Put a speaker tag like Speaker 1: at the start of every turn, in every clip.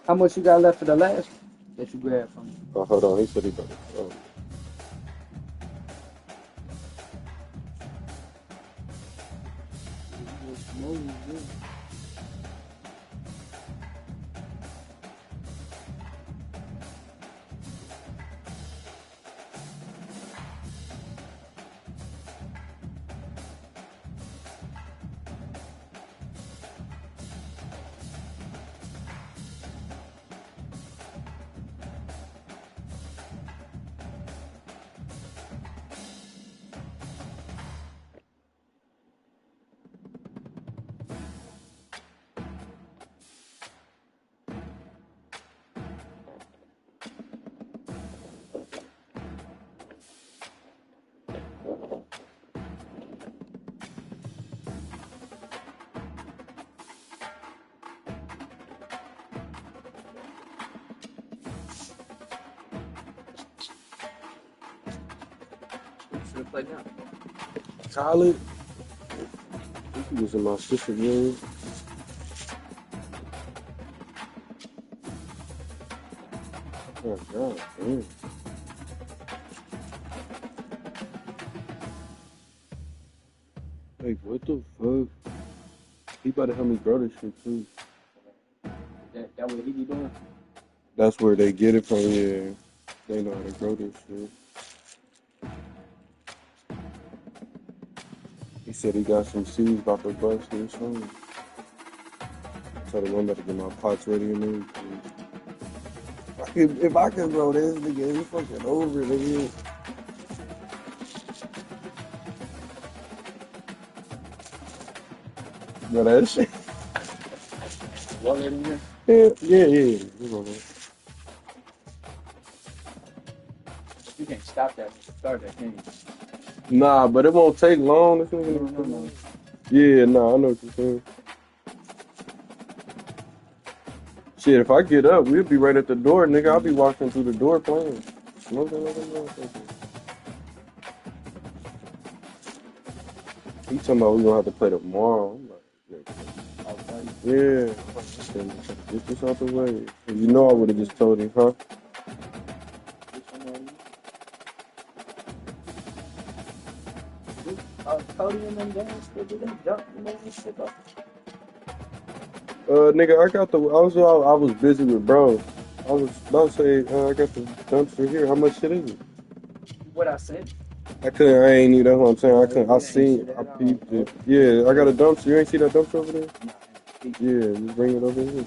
Speaker 1: How much you got left for the last one that you grabbed from me?
Speaker 2: Oh, hold on. He said he got it. Oh.
Speaker 1: Should have played now.
Speaker 2: College? He was in my sister's room. Oh, God, damn. Like, what the fuck? He about to help me grow this shit, too.
Speaker 1: That what he be doing?
Speaker 2: That's where they get it from, yeah. They know how to grow this shit. He said he got some seeds about to bust or something. Tell the one about to get my pots ready and everything. If I can grow this, nigga, it's fucking over, nigga. Bro, that shit.
Speaker 1: What in here?
Speaker 2: Yeah.
Speaker 1: You can't stop that. Start that, can you?
Speaker 2: Nah, but it won't take long. This nigga
Speaker 1: No.
Speaker 2: Yeah, nah, I know what you're saying. Shit, if I get up, we'll be right at the door, nigga. I'll be walking through the door playing. Smoking like a motherfucker. He talking about we gonna have to play tomorrow. I'm like, yeah. Get this out the way. You know I would have just told him, huh?
Speaker 1: Cody and them guys, they didn't jump and all this shit up.
Speaker 2: Nigga, I was busy with bro. I was about to say, I got the dumpster here. How much shit is it?
Speaker 1: What I said?
Speaker 2: I ain't need that's what I'm saying. I peeped it. Yeah, I got a dumpster. You ain't see that dumpster over there? Yeah, just bring it over here.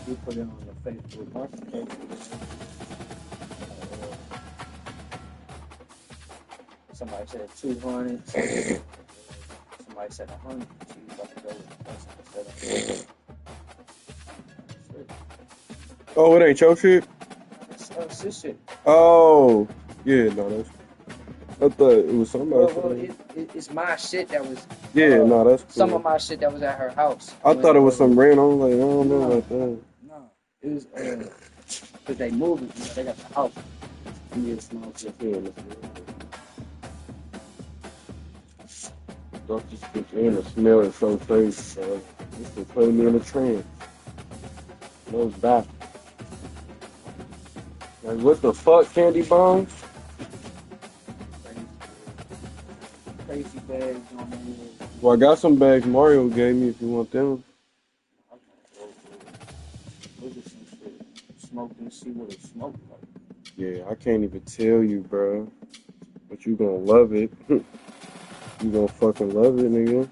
Speaker 1: We put it on the Facebook marketplace. Somebody said 200. Somebody said 100. She was about to go with
Speaker 2: Oh, it ain't your shit?
Speaker 1: That's this shit.
Speaker 2: Oh, yeah, no, that's. I thought it was somebody.
Speaker 1: Well, it's my shit that was.
Speaker 2: Yeah, no, that's cool.
Speaker 1: Some of my shit that was at her house.
Speaker 2: I thought it was some random. Like, I don't know about that.
Speaker 1: No, it was because they moved it. They got the house. Yeah, small shit.
Speaker 2: Yeah, don't just get in the smell is so crazy, bro. This could put me in a trance. No back. Like, what the fuck, candy bombs?
Speaker 1: Crazy bags on there.
Speaker 2: Well, I got some bags Mario gave me if you want them.
Speaker 1: Look at some shit. Smoke and see what it smoked like.
Speaker 2: Yeah, I can't even tell you, bro. But you gonna love it. You gonna fucking love it, nigga.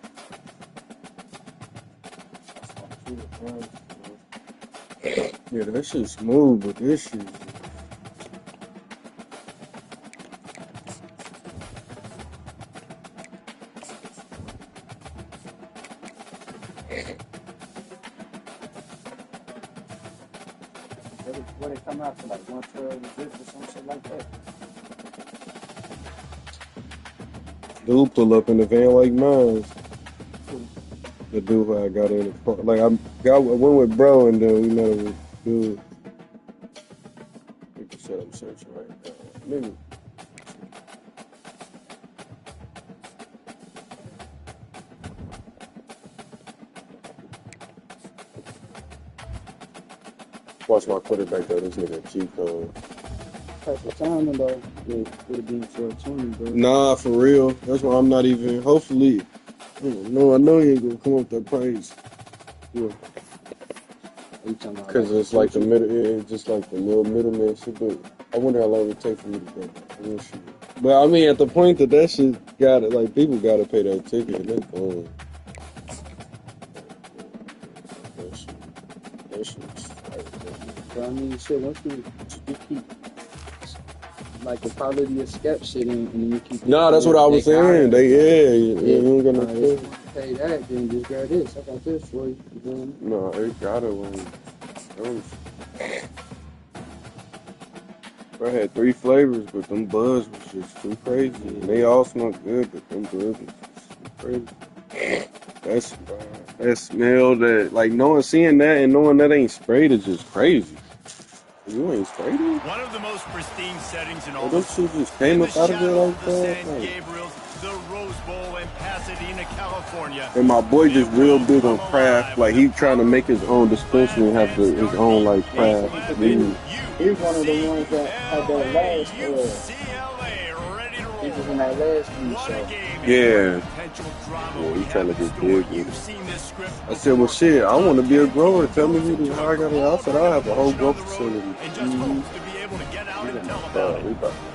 Speaker 2: Yeah, that shit's smooth, but this shit.
Speaker 1: What it come out to, like 112 a zip or some shit like that?
Speaker 2: Dude pull up in the van like mine. The dude who I got in the car. Like, I went with bro and then we met him with dude. We can set up searching right now. Nigga. Watch my quarterback though. This nigga cheat code.
Speaker 1: Type of timing though, would it be for 20, bro?
Speaker 2: Nah, for real. That's why I'm not even. Hopefully, I know he ain't gonna come up that price. Yeah. Because it's like the middle, it's just like the little middleman shit. But I wonder how long it would take for me to go. Real shit. But I mean, at the point that shit got it, like people gotta pay that ticket. And that's gone. That shit's
Speaker 1: But I mean, shit, once you keep like the quality of skep shit and then you keep.
Speaker 2: Nah, that's what I was saying. You don't got no
Speaker 1: if you pay that, then just grab this. I got this for you.
Speaker 2: No, it gotta I had 3 flavors, but them buds was just too crazy. And they all smell good, but them buds was just too crazy. That smell, that like seeing that and knowing that ain't sprayed is just crazy. You ain't sprayed it?
Speaker 3: One of the most pristine settings in all
Speaker 2: the shit just came up out of it like that.
Speaker 3: San Gabriel's, the Rose Bowl in Pasadena, California.
Speaker 2: And my boy just real big on craft. Like he trying to make his own dispensary and have his own like craft.
Speaker 1: He's one of the ones that had that last he was in that last show.
Speaker 2: Yeah, he's trying to get big. I said, well, shit, I want to be a grower. Tell me how I got it. I said, I have a whole growth facility.
Speaker 3: And just hopes to be able to get out and tell about it.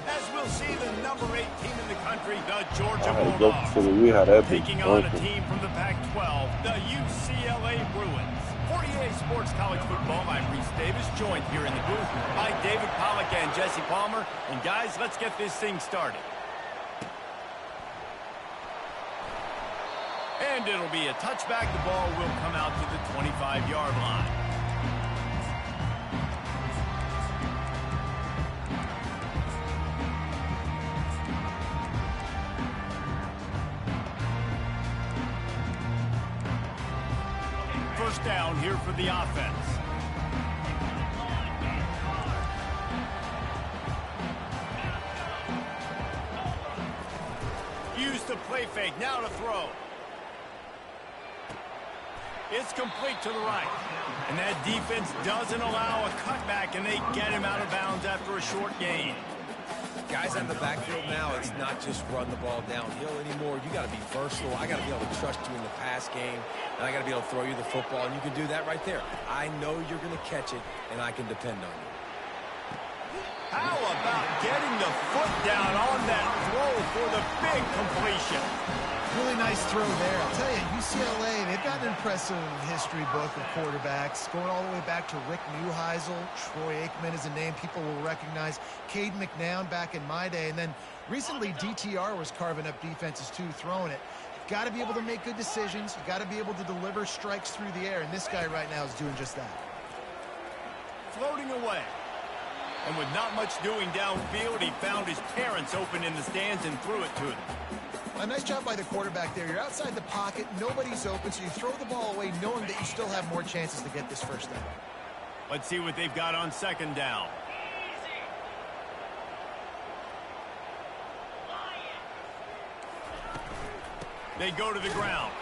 Speaker 3: As we'll see the number 8 team in the country, the Georgia Bulldogs, taking on a team from the Pac-12, the UCLA Bruins. 48 Sports College Football. I'm Reese Davis, joined here in the booth by David Pollack and Jesse Palmer. And guys, let's get this thing started. And it'll be a touchback. The ball will come out to the 25-yard line. First down here for the offense. Use the play fake. Now to throw. It's complete to the right. And that defense doesn't allow a cutback, and they get him out of bounds after a short gain.
Speaker 4: Guys on the backfield now, it's not just run the ball downhill anymore. You got to be versatile. I got to be able to trust you in the pass game, and I got to be able to throw you the football, and you can do that right there. I know you're going to catch it, and I can depend on you.
Speaker 3: How about getting the foot down on that throw for the big completion?
Speaker 5: Really nice throw there. I'll tell you, UCLA, they've got an impressive history book of quarterbacks, going all the way back to Rick Neuheisel. Troy Aikman is a name people will recognize. Cade McNown back in my day. And then recently, DTR was carving up defenses too, throwing it. You've got to be able to make good decisions. You've got to be able to deliver strikes through the air. And this guy right now is doing just that.
Speaker 3: Floating away. And with not much doing downfield, he found his parents open in the stands and threw it to them.
Speaker 5: A nice job by the quarterback there. You're outside the pocket. Nobody's open, so you throw the ball away knowing that you still have more chances to get this first down.
Speaker 3: Let's see what they've got on second down. They go to the ground.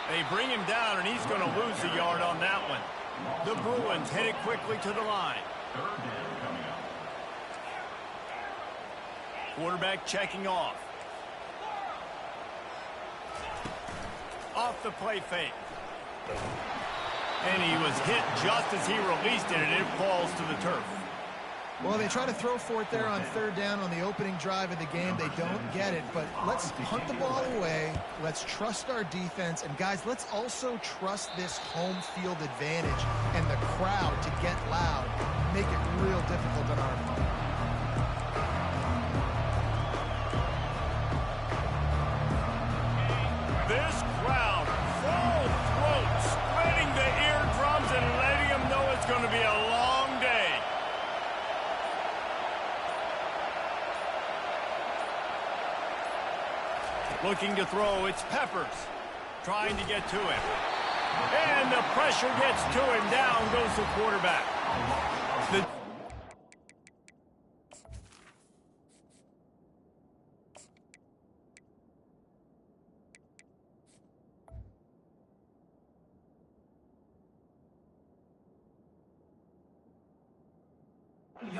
Speaker 3: They bring him down, and he's going to lose a yard on that one. The Bruins headed quickly to the line. Quarterback checking off. Off the play fake. And he was hit just as he released it, and it falls to the turf.
Speaker 5: Well, they try to throw for it there on third down on the opening drive of the game. They don't get it, but let's hunt the ball away. Let's trust our defense. And, guys, let's also trust this home field advantage and the crowd to get loud, make it real difficult on our opponent.
Speaker 3: This crowd, full throat, splitting the eardrums and letting them know it's going to be a long day. Looking to throw, it's Peppers. Trying to get to him. And the pressure gets to him. Down goes the quarterback. Coming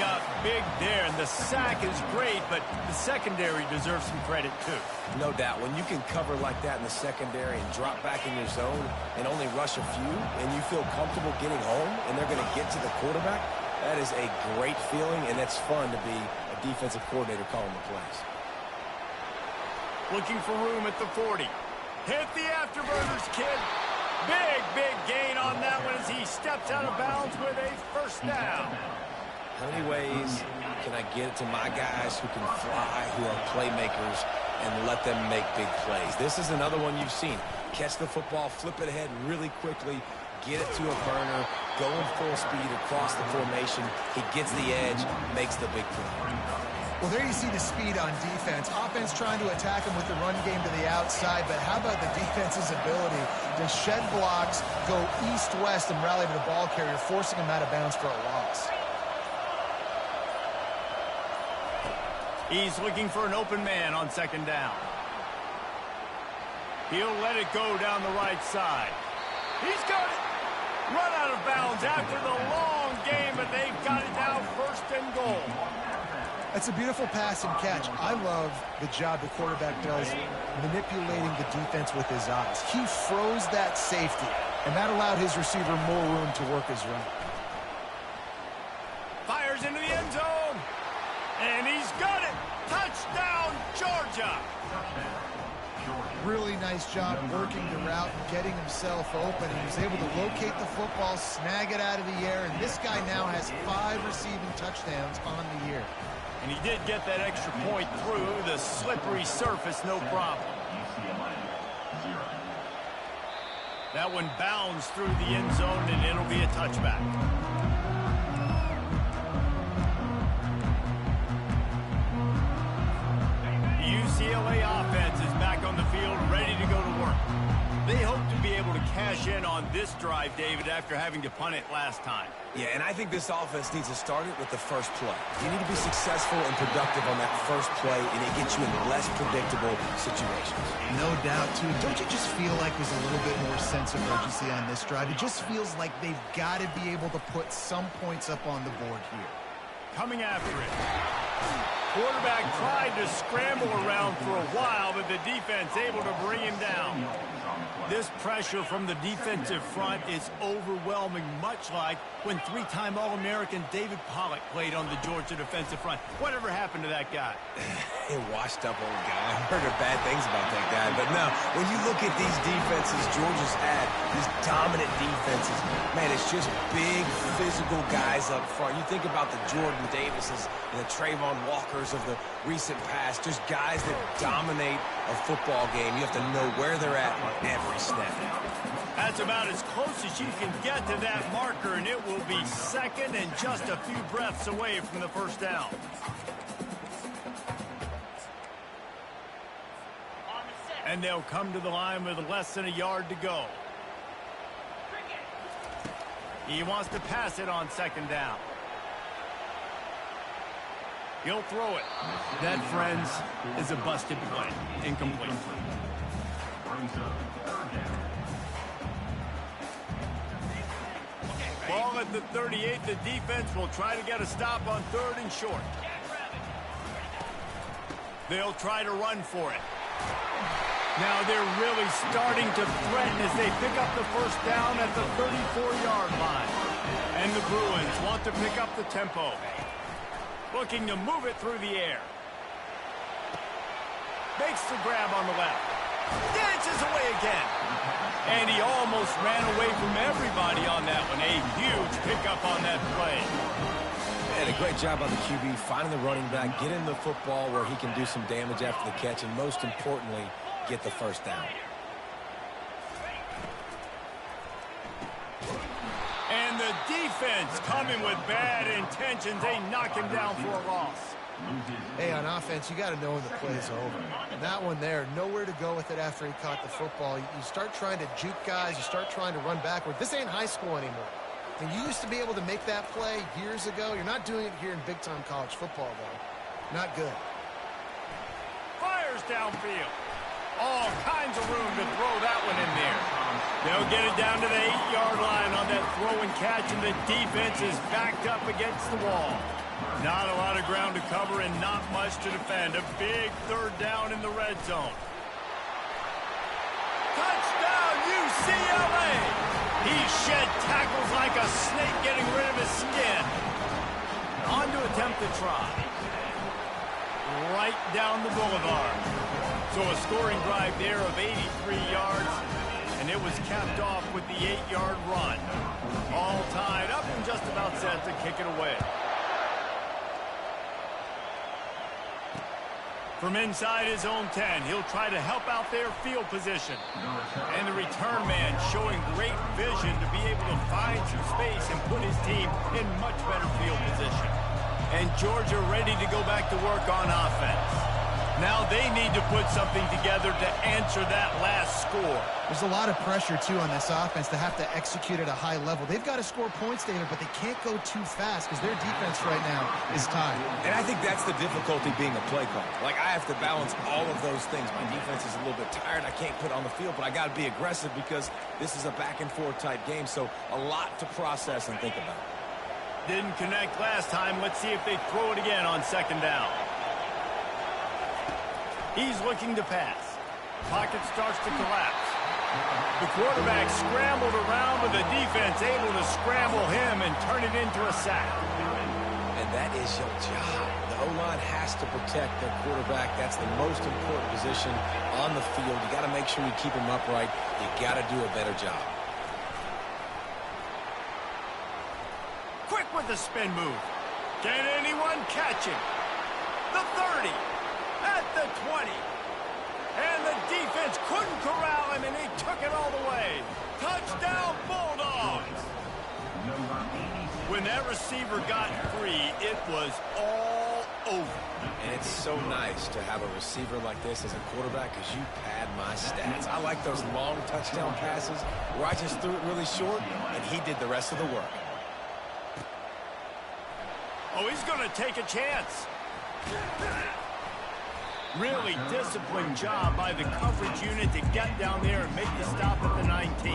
Speaker 3: up big there, and the sack is great, but the secondary deserves some credit too.
Speaker 4: No doubt. When you can cover like that in the secondary and drop back in your zone and only rush a few, and you feel comfortable getting home, and they're going to get to the quarterback, that is a great feeling, and it's fun to be a defensive coordinator calling the plays.
Speaker 3: Looking for room at the 40. Hit the afterburners, kid. Big gain on that one as he steps out of bounds with a first down.
Speaker 4: How many ways can I get it to my guys who can fly, who are playmakers, and let them make big plays? This is another one you've seen. Catch the football, flip it ahead really quickly, get it to a burner, go in full speed across the formation. He gets the edge, makes the big play.
Speaker 5: Well, there you see the speed on defense. Offense trying to attack him with the run game to the outside, but how about the defense's ability to shed blocks, go east-west, and rally to the ball carrier, forcing him out of bounds for a loss.
Speaker 3: He's looking for an open man on second down. He'll let it go down the right side. He's got it. Run out of bounds after the long game, but they've got it now first and goal.
Speaker 5: That's a beautiful pass and catch. I love the job the quarterback does manipulating the defense with his eyes. He froze that safety, and that allowed his receiver more room to work his route.
Speaker 3: Fires into the end zone, and he's got it. Touchdown, Georgia.
Speaker 5: Really nice job working the route and getting himself open. He was able to locate the football, snag it out of the air, and this guy now has 5 receiving touchdowns on the year.
Speaker 3: And he did get that extra point through the slippery surface, no problem. That one bounds through the end zone, and it'll be a touchback. The UCLA offense is back on the field, ready to go to work. They hope to be able to cash in on this drive, David, after having to punt it last time.
Speaker 4: Yeah, and I think this offense needs to start it with the first play. You need to be successful and productive on that first play, and it gets you in less predictable situations.
Speaker 5: No doubt, too. Don't you just feel like there's a little bit more sense of urgency on this drive? It just feels like they've got to be able to put some points up on the board here.
Speaker 3: Coming after it. Quarterback tried to scramble around for a while, but the defense able to bring him down. This pressure from the defensive front is overwhelming, much like when 3-time All-American David Pollock played on the Georgia defensive front. Whatever happened to that guy?
Speaker 4: A washed-up old guy. I've heard of bad things about that guy. But no, when you look at these defenses Georgia's had, these dominant defenses, man, it's just big, physical guys up front. You think about the Jordan Davises and the Trayvon Walkers of the recent past, just guys that dominate a football game. You have to know where they're at on every snap.
Speaker 3: That's about as close as you can get to that marker, and it will be second and just a few breaths away from the first down. And they'll come to the line with less than a yard to go. He wants to pass it on second down. He'll throw it. That, friends, is a busted play. Incomplete. Ball at the 38. The defense will try to get a stop on 3rd and short. They'll try to run for it. Now they're really starting to threaten as they pick up the first down at the 34-yard line. And the Bruins want to pick up the tempo. Looking to move it through the air. Makes the grab on the left. Dances away again. And he almost ran away from everybody on that one. A huge pickup on that play.
Speaker 4: And a great job on the QB, finding the running back, getting the football where he can do some damage after the catch, and most importantly, get the first down.
Speaker 3: And the defense coming with bad intentions. They knock him down for a loss.
Speaker 5: Hey, on offense, you got to know when the play's over. And that one there, nowhere to go with it after he caught the football. You start trying to juke guys. You start trying to run backward. This ain't high school anymore. And you used to be able to make that play years ago. You're not doing it here in big-time college football, though. Not good.
Speaker 3: Fires downfield. All kinds of room to throw that one in there. They'll get it down to the 8-yard line on that throw and catch, and the defense is backed up against the wall. Not a lot of ground to cover and not much to defend. A big third down in the red zone. Touchdown, UCLA! He shed tackles like a snake getting rid of his skin. On to attempt the try. Right down the boulevard. So a scoring drive there of 83 yards, and it was capped off with the 8-yard run. All tied up and just about set to kick it away. From inside his own 10, he'll try to help out their field position. And the return man showing great vision to be able to find some space and put his team in much better field position. And Georgia ready to go back to work on offense. Now they need to put something together to answer that last score.
Speaker 5: There's a lot of pressure, too, on this offense to have to execute at a high level. They've got to score points, David, but they can't go too fast because their defense right now is tied.
Speaker 4: And I think that's the difficulty being a play caller. Like, I have to balance all of those things. My defense is a little bit tired. I can't put on the field, but I got to be aggressive because this is a back-and-forth type game, so a lot to process and think about.
Speaker 3: Didn't connect last time. Let's see if they throw it again on second down. He's looking to pass. Pocket starts to collapse. The quarterback scrambled around, but the defense able to scramble him and turn it into a sack.
Speaker 4: And that is your job. The O-line has to protect their quarterback. That's the most important position on the field. You got to make sure you keep him upright. You got to do a better job.
Speaker 3: Quick with the spin move. Can anyone catch him? The 30. At the 20. And the defense couldn't corral him, and he took it all the way. Touchdown, Bulldogs! When that receiver got free, it was all over.
Speaker 4: And it's so nice to have a receiver like this as a quarterback because you pad my stats. I like those long touchdown passes where I just threw it really short, and he did the rest of the work.
Speaker 3: Oh, he's going to take a chance. Really disciplined job by the coverage unit to get down there and make the stop at the 19.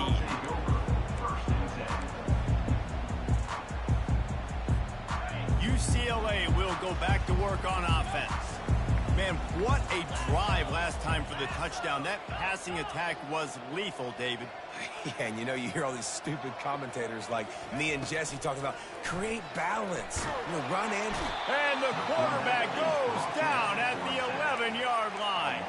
Speaker 3: UCLA will go back to work on offense. Man, what a drive last time for the touchdown. That passing attack was lethal, David.
Speaker 4: Yeah, and you know, you hear all these stupid commentators like me and Jesse talking about create balance, run Andrew.
Speaker 3: And the quarterback goes down at the 11-yard line.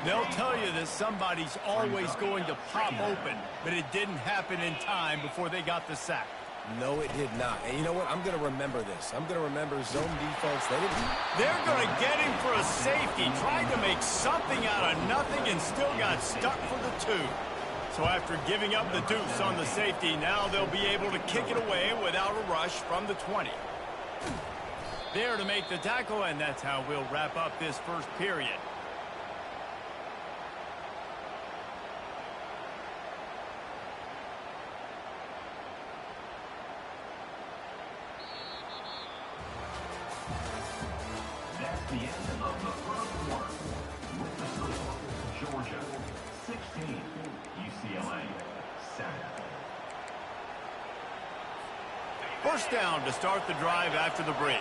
Speaker 3: They'll tell you that somebody's always going to pop open, but it didn't happen in time before they got the sack.
Speaker 4: No, it did not. And you know what? I'm going to remember this. I'm going to remember zone defense.
Speaker 3: They're going to get him for a safety. Tried to make something out of nothing and still got stuck for the 2. So after giving up the deuce on the safety, now they'll be able to kick it away without a rush from the 20. There to make the tackle, and that's how we'll wrap up this first period.
Speaker 6: The end of the first quarter. With the score, Georgia 16, UCLA 7.
Speaker 3: First down to start the drive after the break.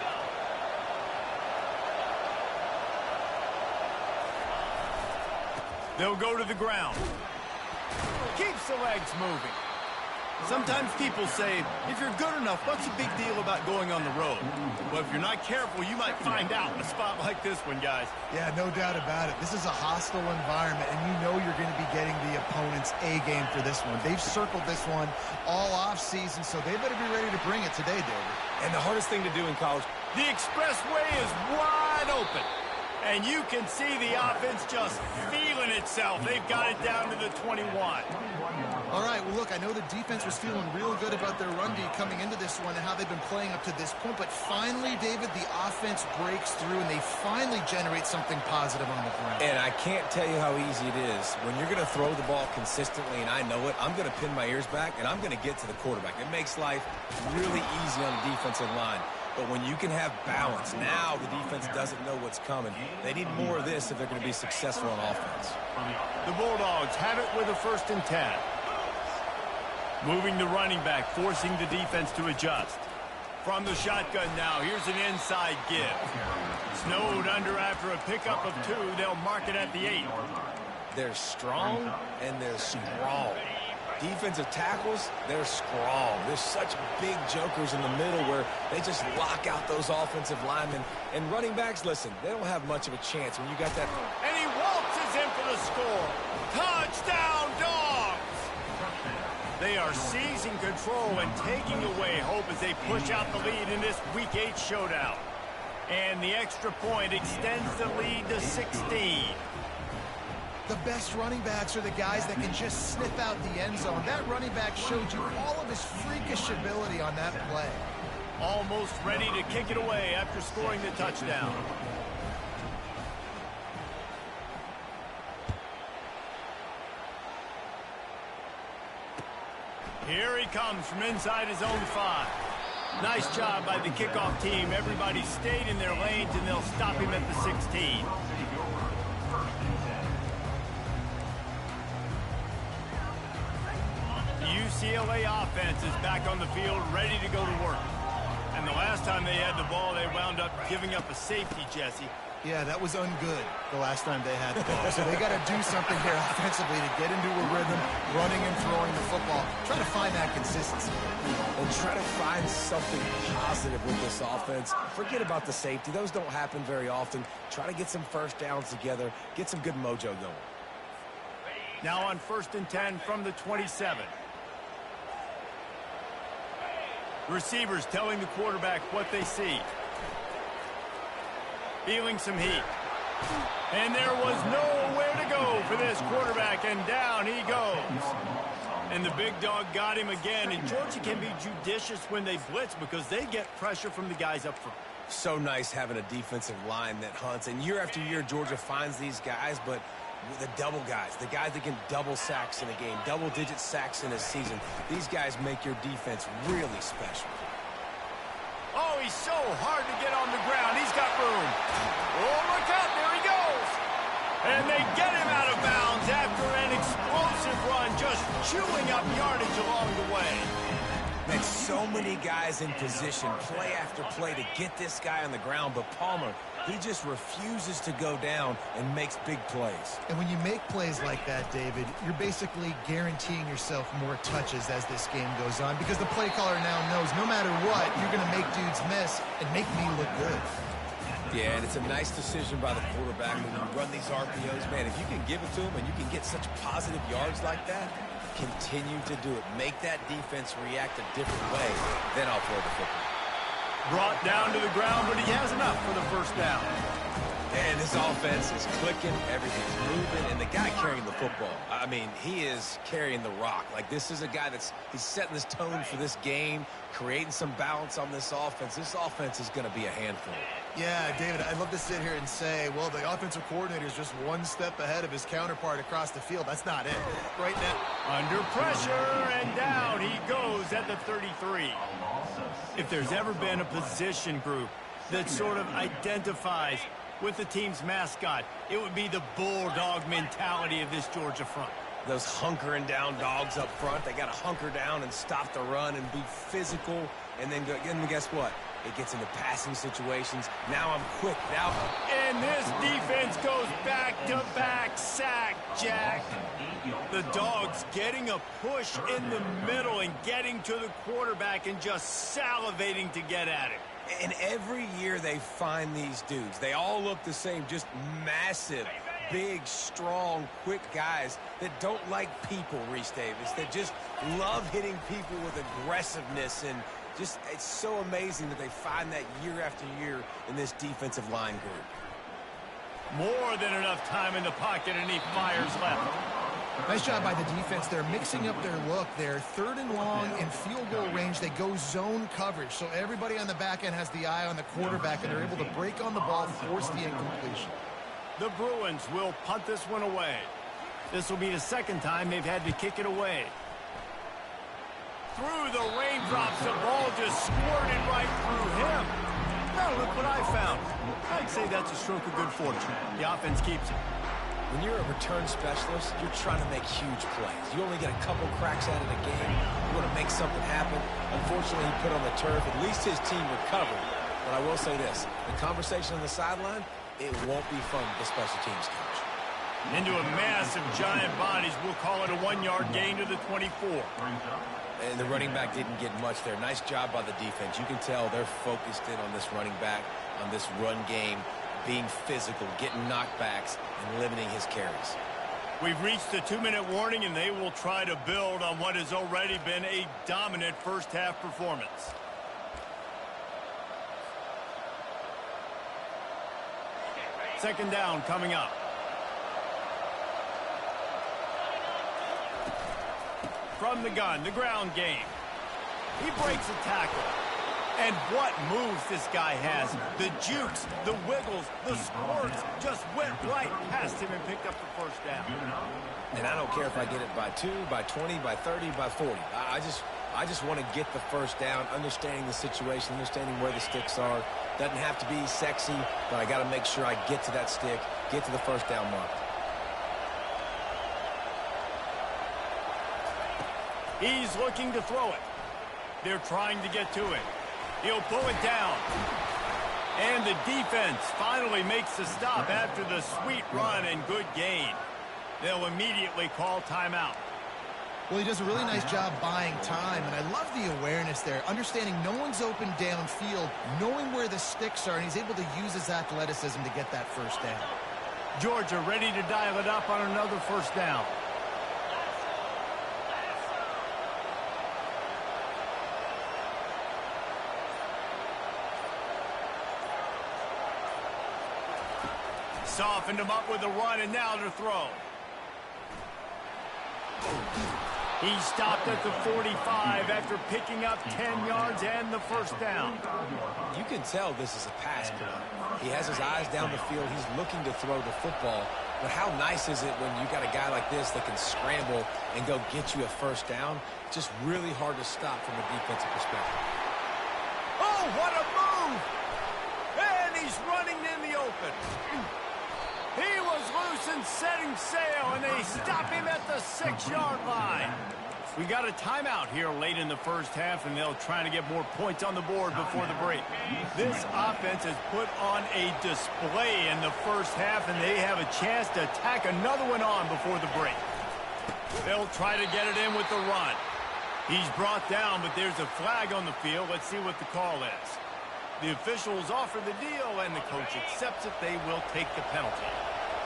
Speaker 3: They'll go to the ground. Keeps the legs moving. Sometimes people say, if you're good enough, what's the big deal about going on the road? Well, if you're not careful, you might find out in a spot like this one, guys.
Speaker 5: Yeah, no doubt about it. This is a hostile environment, and you know you're going to be getting the opponent's A-game for this one. They've circled this one all off-season, so they better be ready to bring it today, David.
Speaker 4: And the hardest thing to do in college.
Speaker 3: The expressway is wide open. And you can see the offense just feeling itself. They've got it down to the 21.
Speaker 5: All right, well, look, I know the defense was feeling real good about their run D coming into this one and how they've been playing up to this point. But finally, David, the offense breaks through, and they finally generate something positive on the ground.
Speaker 4: And I can't tell you how easy it is. When you're going to throw the ball consistently, and I know it, I'm going to pin my ears back, and I'm going to get to the quarterback. It makes life really easy on the defensive line. But when you can have balance, now the defense doesn't know what's coming. They need more of this if they're going to be successful on offense.
Speaker 3: The Bulldogs have it with a 1st and 10. Moving the running back, forcing the defense to adjust. From the shotgun now, here's an inside give. Snowed under after a pickup of 2. They'll mark it at the 8.
Speaker 4: They're strong and they're strong. Defensive tackles, they're strong. There's such big jokers in the middle where they just lock out those offensive linemen. And running backs, listen, they don't have much of a chance when you got that.
Speaker 3: And he waltzes in for the score. Touchdown, Dogs! They are seizing control and taking away hope as they push out the lead in this Week 8 showdown. And the extra point extends the lead to 16.
Speaker 5: The best running backs are the guys that can just sniff out the end zone. That running back showed you all of his freakish ability on that play.
Speaker 3: Almost ready to kick it away after scoring the touchdown. Here he comes from inside his own 5. Nice job by the kickoff team. Everybody stayed in their lanes, and they'll stop him at the 16. UCLA offense is back on the field, ready to go to work. And the last time they had the ball, they wound up giving up a safety, Jesse.
Speaker 5: Yeah, that was ungood the last time they had the ball. So they got to do something here offensively to get into a rhythm, running and throwing the football. Try to find that consistency.
Speaker 4: And try to find something positive with this offense. Forget about the safety. Those don't happen very often. Try to get some first downs together. Get some good mojo going.
Speaker 3: Now on 1st and 10 from the 27. Receivers telling the quarterback what they see. Feeling some heat. And there was nowhere to go for this quarterback, and down he goes. And the big dog got him again, and Georgia can be judicious when they blitz because they get pressure from the guys up front.
Speaker 4: So nice having a defensive line that hunts, and year after year Georgia finds these guys, but the double guys, the guys that can double sacks in a game, double-digit sacks in a season, these guys make your defense really special.
Speaker 3: Oh, he's so hard to get on the ground. He's got room. Oh, look out. There he goes. And they get him out of bounds after an explosive run, just chewing up yardage along the way.
Speaker 4: Man, so many guys in position, play after play to get this guy on the ground, but Palmer, he just refuses to go down and makes big plays.
Speaker 5: And when you make plays like that, David, you're basically guaranteeing yourself more touches as this game goes on because the play caller now knows no matter what, you're going to make dudes miss and make me look good.
Speaker 4: Yeah, and it's a nice decision by the quarterback when you run these RPOs. Man, if you can give it to him and you can get such positive yards like that, continue to do it. Make that defense react a different way. Then I'll throw the football.
Speaker 3: Brought down to the ground, but he has enough for the first down.
Speaker 4: And his offense is clicking, everything's moving, and the guy carrying the football, I mean, he is carrying the rock. Like, this is a guy he's setting this tone for this game, creating some balance on this offense. This offense is going to be a handful.
Speaker 5: Yeah, David, I'd love to sit here and say, well, the offensive coordinator is just one step ahead of his counterpart across the field. That's not it. Right now,
Speaker 3: under pressure, and down he goes at the 33. If there's ever been a position group that sort of identifies with the team's mascot, it would be the bulldog mentality of this Georgia front.
Speaker 4: Those hunkering down dogs up front, they got to hunker down and stop the run and be physical, and then guess what? It gets into passing situations. Now I'm quick. Now.
Speaker 3: And this defense goes back-to-back sack, Jack. The Dogs getting a push in the middle and getting to the quarterback and just salivating to get at it.
Speaker 4: And every year they find these dudes. They all look the same, just massive, big, strong, quick guys that don't like people, Reese Davis, that just love hitting people with aggressiveness. And just, it's so amazing that they find that year after year in this defensive line group.
Speaker 3: More than enough time in the pocket, and he fires left.
Speaker 5: Nice job by the defense. They're mixing up their look. They're 3rd and long in field goal range. They go zone coverage. So everybody on the back end has the eye on the quarterback, and they're able to break on the ball, force the incompletion.
Speaker 3: The Bruins will punt this one away. This will be the second time they've had to kick it away. Through the raindrops, the ball just squirted right through him. Now look what I found. I'd say that's a stroke of good fortune. The offense keeps it.
Speaker 4: When you're a return specialist, you're trying to make huge plays. You only get a couple cracks at it a game. You want make something happen. Unfortunately, he put on the turf. At least his team recovered. But I will say this, the conversation on the sideline, it won't be fun with the special teams coach.
Speaker 3: Into a mass of giant bodies. We'll call it a 1-yard gain to the 24.
Speaker 4: And the running back didn't get much there. Nice job by the defense. You can tell they're focused in on this running back, on this run game, being physical, getting knockbacks, and limiting his carries.
Speaker 3: We've reached the 2-minute warning, and they will try to build on what has already been a dominant first-half performance. Second down coming up. From the gun, the ground game. He breaks a tackle. And what moves this guy has. The jukes, the wiggles, the squirts just went right past him and picked up the first down.
Speaker 4: And I don't care if I get it by 2, by 20, by 30, by 40. I just want to get the first down, understanding the situation, understanding where the sticks are. Doesn't have to be sexy, but I got to make sure I get to that stick, get to the first down mark.
Speaker 3: He's looking to throw it. They're trying to get to it. He'll pull it down. And the defense finally makes the stop after the sweet run and good gain. They'll immediately call timeout.
Speaker 5: Well, he does a really nice job buying time, and I love the awareness there, understanding no one's open downfield, knowing where the sticks are, and he's able to use his athleticism to get that first down.
Speaker 3: Georgia ready to dial it up on another first down. Softened him up with a run, and now to throw. He stopped at the 45 after picking up 10 yards and the first down.
Speaker 4: You can tell this is a pass play. He has his eyes down the field. He's looking to throw the football. But how nice is it when you got a guy like this that can scramble and go get you a first down? Just really hard to stop from a defensive perspective.
Speaker 3: Oh, what a move! And he's running in the open. He was loose and setting sail, and they stop him at the 6-yard line. We got a timeout here late in the first half, and they'll try to get more points on the board before the break. This offense has put on a display in the first half, and they have a chance to tack another one on before the break. They'll try to get it in with the run. He's brought down, but there's a flag on the field. Let's see what the call is. The officials offer the deal, and the coach accepts it. They will take the penalty.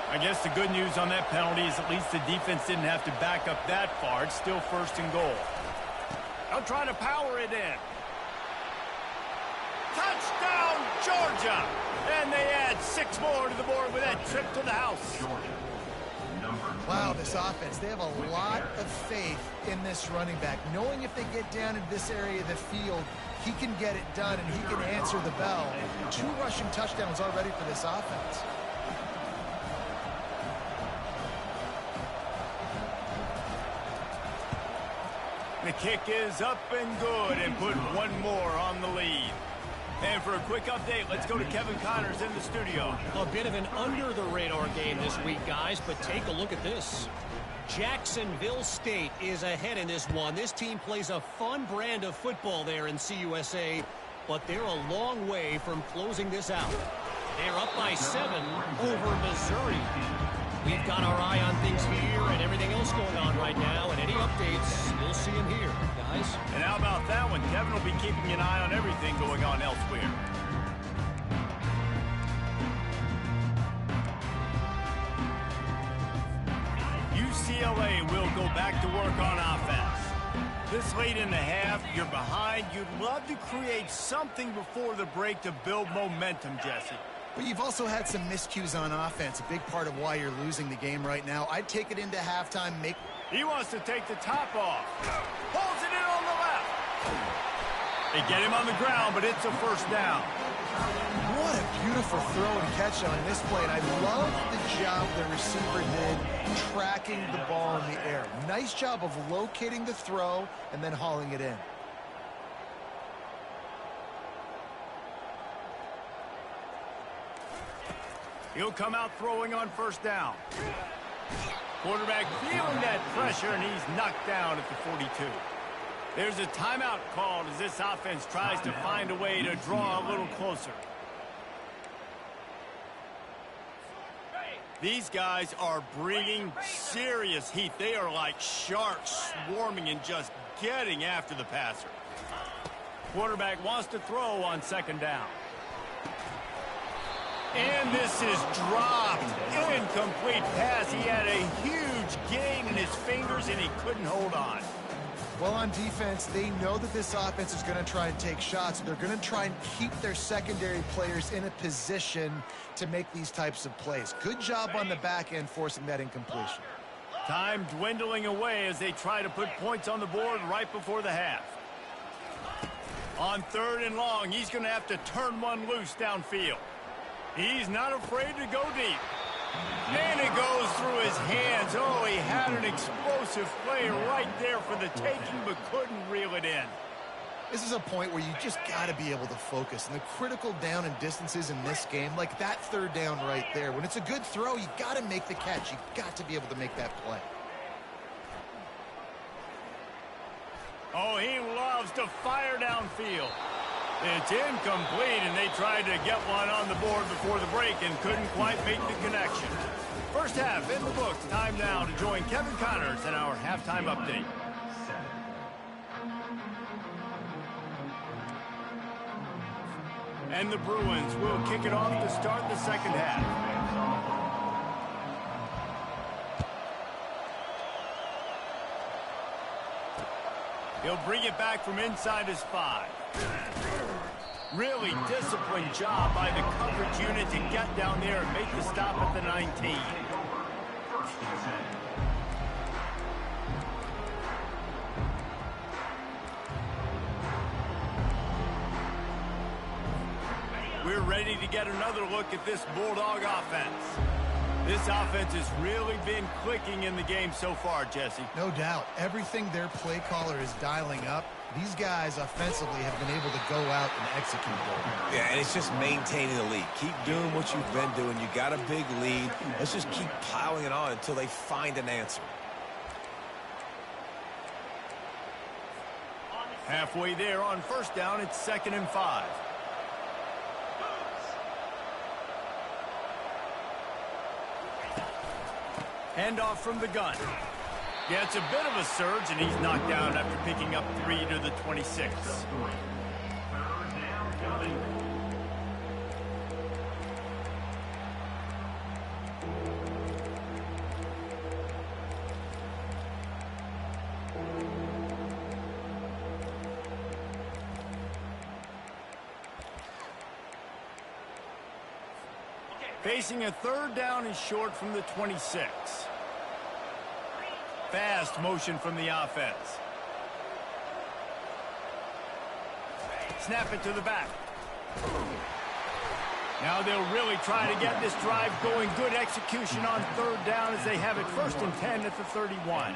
Speaker 3: I guess the good news on that penalty is at least the defense didn't have to back up that far. It's still first and goal. They'll try to power it in. Touchdown, Georgia! And they add 6 more to the board with that trip to the house.
Speaker 5: Wow, this offense, they have a lot of faith in this running back, knowing if they get down in this area of the field, he can get it done and he can answer the bell. 2 rushing touchdowns already for this offense.
Speaker 3: The kick is up and good and put 1 more on the lead. And for a quick update, let's go to Kevin Connors in the studio.
Speaker 7: A bit of an under-the-radar game this week, guys, but take a look at this. Jacksonville State is ahead in this one. This team plays a fun brand of football there in CUSA, but they're a long way from closing this out. They're up by 7 over Missouri. We've got our eye on things here and everything else going on right now, and any updates, you'll see them here, guys.
Speaker 3: And how about that one? Kevin will be keeping an eye on everything going on elsewhere. UCLA will go back to work on offense. This late in the half, you're behind. You'd love to create something before the break to build momentum, Jesse.
Speaker 5: But you've also had some miscues on offense, a big part of why you're losing the game right now. I'd take it into halftime.
Speaker 3: He wants to take the top off. Pulls it in on the left. They get him on the ground, but it's a first down.
Speaker 5: What a beautiful throw and catch on this play. And I love the job the receiver did tracking the ball in the air. Nice job of locating the throw and then hauling it in.
Speaker 3: He'll come out throwing on first down. Quarterback feeling that pressure, and he's knocked down at the 42. There's a timeout called as this offense tries to find a way to draw a little closer. These guys are bringing serious heat. They are like sharks swarming and just getting after the passer. Quarterback wants to throw on second down. And this is dropped. Incomplete pass. He had a huge gain in his fingers, and he couldn't hold on.
Speaker 5: Well, on defense, they know that this offense is going to try and take shots. They're going to try and keep their secondary players in a position to make these types of plays. Good job on the back end forcing that incompletion.
Speaker 3: Time dwindling away as they try to put points on the board right before the half. On 3rd and long, he's going to have to turn one loose downfield. He's not afraid to go deep. And it goes through his hands. Oh, he had an explosive play right there for the taking, but couldn't reel it in.
Speaker 5: This is a point where you just got to be able to focus. And the critical down and distances in this game, like that 3rd down right there, when it's a good throw, you got to make the catch. You got to be able to make that play.
Speaker 3: Oh, he loves to fire downfield. It's incomplete, and they tried to get one on the board before the break and couldn't quite make the connection. First half in the books. Time now to join Kevin Connors in our halftime update. And the Bruins will kick it off to start the second half. He'll bring it back from inside his 5. Really disciplined job by the coverage unit to get down there and make the stop at the 19. We're ready to get another look at this Bulldog offense. This offense has really been clicking in the game so far, Jesse.
Speaker 5: No doubt. Everything their play caller is dialing up, these guys offensively have been able to go out and execute.
Speaker 4: Yeah, and it's just maintaining the lead. Keep doing what you've been doing. You got a big lead. Let's just keep piling it on until they find an answer.
Speaker 3: Halfway there on 1st down, it's 2nd and 5. Handoff from the gun. Yeah, it's a bit of a surge, and he's knocked down after picking up 3 to the 26. Facing a 3rd down and short from the 26. Fast motion from the offense. Snap it to the back. Now they'll really try to get this drive going. Good execution on 3rd down as they have it 1st and 10 at the 31.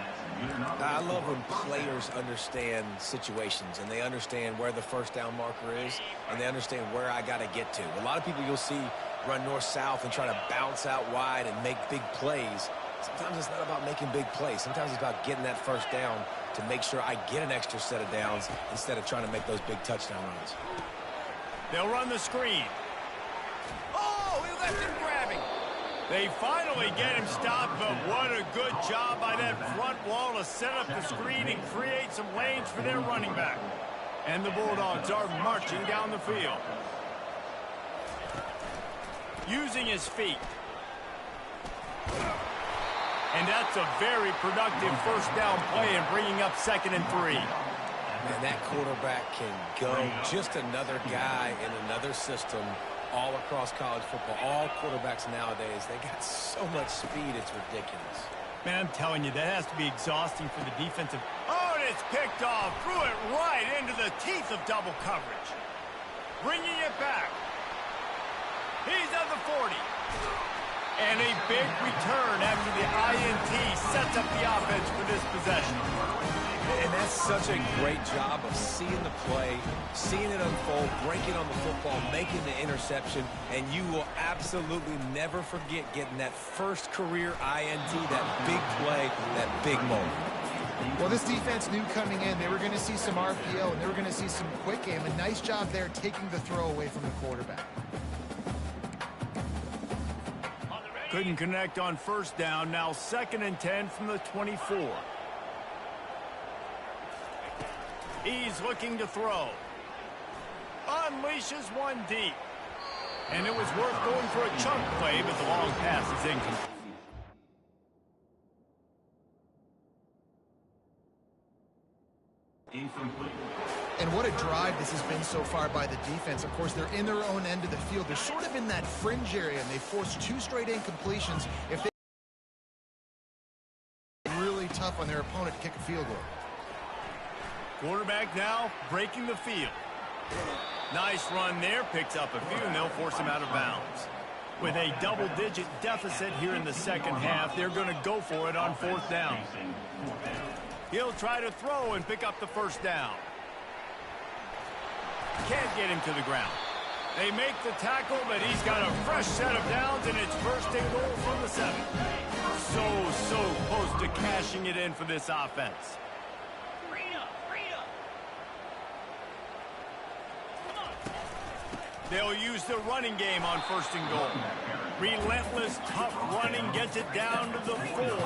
Speaker 4: I love when players understand situations and they understand where the 1st down marker is and they understand where I got to get to. A lot of people you'll see run north-south and try to bounce out wide and make big plays. Sometimes it's not about making big plays. Sometimes it's about getting that 1st down to make sure I get an extra set of downs instead of trying to make those big touchdown runs.
Speaker 3: They'll run the screen. Oh, he left him grabbing. They finally get him stopped, but what a good job by that front wall to set up the screen and create some lanes for their running back. And the Bulldogs are marching down the field. Using his feet. And that's a very productive 1st down play and bringing up 2nd and 3.
Speaker 4: And that quarterback can go. Just another guy in another system all across college football. All quarterbacks nowadays, they got so much speed, it's ridiculous.
Speaker 3: Man, I'm telling you, that has to be exhausting for the defensive. Oh, and it's picked off. Threw it right into the teeth of double coverage. Bringing it back. He's at the 40. And a big return after the INT sets up the offense for this possession.
Speaker 4: And that's such a great job of seeing the play, seeing it unfold, breaking on the football, making the interception, and you will absolutely never forget getting that 1st career INT, that big play, that big moment.
Speaker 5: Well, this defense knew coming in they were going to see some RPO and they were going to see some quick game. A nice job there taking the throw away from the quarterback.
Speaker 3: Couldn't connect on first down. Now 2nd and 10 from the 24. He's looking to throw. Unleashes one deep. And it was worth going for a chunk play, but the long pass is incomplete.
Speaker 5: And what a drive this has been so far by the defense. Of course, they're in their own end of the field. They're sort of in that fringe area, and they forced 2 straight incompletions. If they really tough on their opponent to kick a field goal.
Speaker 3: Quarterback now breaking the field. Nice run there, picks up a few, and they'll force him out of bounds. With a double-digit deficit here in the second half, they're going to go for it on 4th down. He'll try to throw and pick up the first down. Can't get him to the ground. They make the tackle, but he's got a fresh set of downs, and it's 1st and goal from the 7. So close to cashing it in for this offense. They'll use the running game on 1st and goal. Relentless, tough running gets it down to the 4.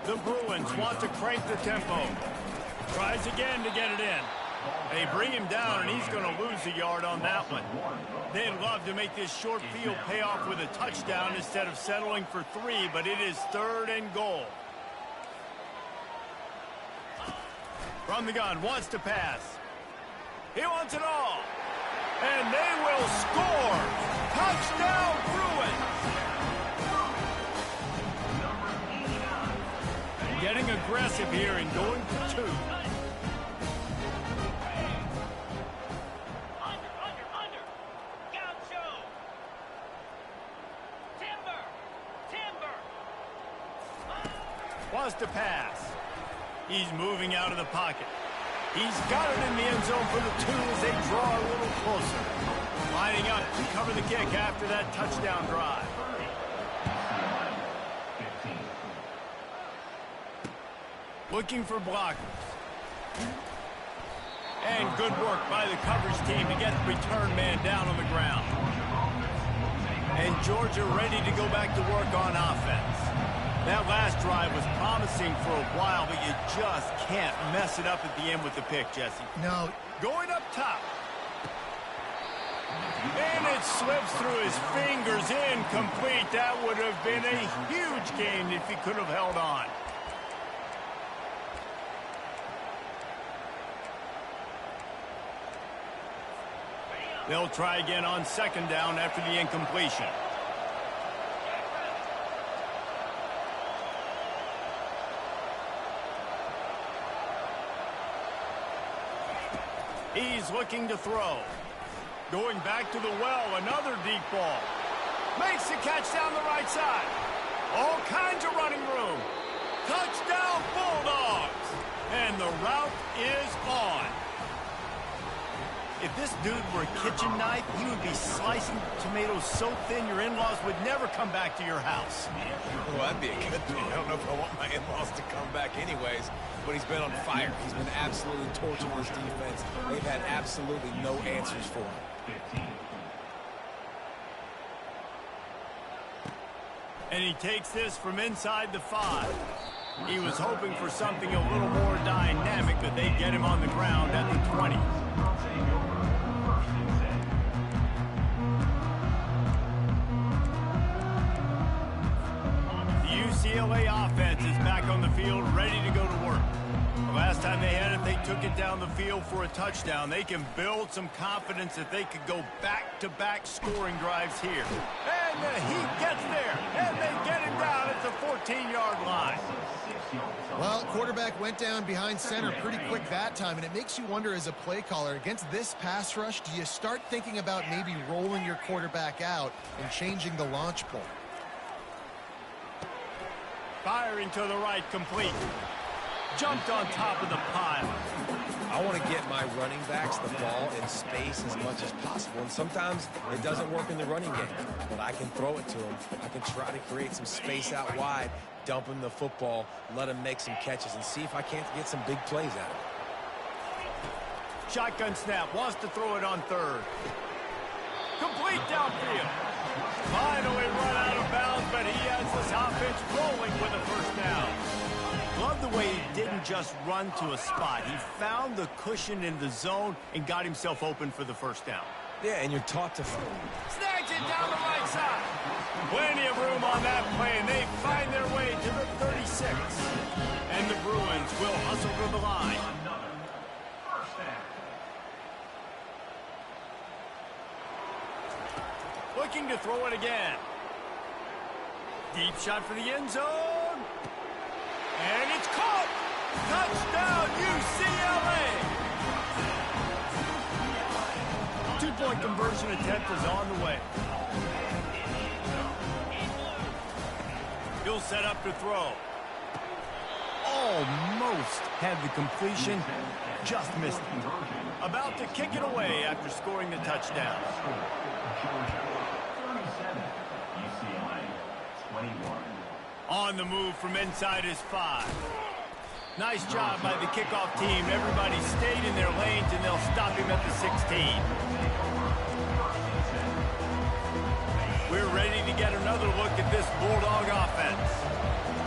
Speaker 3: The Bruins want to crank the tempo. Tries again to get it in. They bring him down, and he's going to lose a yard on that one. They'd love to make this short field pay off with a touchdown instead of settling for 3, but it is 3rd and goal. From the gun, wants to pass. He wants it all. And they will score. Touchdown, Bruins. Getting aggressive here and going for 2. Wants to pass. He's moving out of the pocket. He's got it in the end zone for the 2 as they draw a little closer. Lining up to cover the kick after that touchdown drive. Looking for blockers. And good work by the coverage team to get the return man down on the ground. And Georgia ready to go back to work on offense. That last drive was promising for a while, but you just can't mess it up at the end with the pick, Jesse.
Speaker 5: No.
Speaker 3: Going up top. And it slips through his fingers, incomplete. That would have been a huge gain if he could have held on. They'll try again on 2nd down after the incompletion. He's looking to throw. Going back to the well, another deep ball. Makes the catch down the right side. All kinds of running room. Touchdown, Bulldogs. And the route is on. If this dude were a kitchen knife, he would be slicing tomatoes so thin your in-laws would never come back to your house.
Speaker 4: Well, that'd be a good thing. I don't know if I want my in-laws to come back anyways, but he's been on fire. He's been absolutely torching this defense. They've had absolutely no answers for him.
Speaker 3: And he takes this from inside the 5. He was hoping for something a little more dynamic, but they get him on the ground at the 20. UCLA offense is back on the field, ready to go to work. The last time they had it, they took it down the field for a touchdown. They can build some confidence that they could go back-to-back scoring drives here. And the Heat gets there, and they get him down at the 14-yard line.
Speaker 5: Well, quarterback went down behind center pretty quick that time, and it makes you wonder as a play caller, against this pass rush, do you start thinking about maybe rolling your quarterback out and changing the launch point?
Speaker 3: Firing to the right, complete. Jumped on top of the pile.
Speaker 4: I want to get my running backs the ball in space as much as possible. And sometimes it doesn't work in the running game, but I can throw it to them. I can try to create some space out wide, dump him the football, let him make some catches, and see if I can't get some big plays out of it.
Speaker 3: Shotgun snap, wants to throw it on third. Complete downfield. Finally run out of bounds, but he has this offense rolling with a first down. Love the way he didn't just run to a spot. He found the cushion in the zone and got himself open for the first down.
Speaker 4: Yeah, and you're taught to...
Speaker 3: Snags it down the right side. Plenty of room on that play, and they find their way to the 36. And the Bruins will hustle to the line. Looking to throw it again. Deep shot for the end zone. And it's caught. Touchdown, UCLA. Two-point conversion attempt is on the way. He'll set up to throw. Almost had the completion. Just missed it. About to kick it away after scoring the touchdown. On the move from inside his 5. Nice job by the kickoff team. Everybody stayed in their lanes, and they'll stop him at the 16. We're ready to get another look at this Bulldog offense.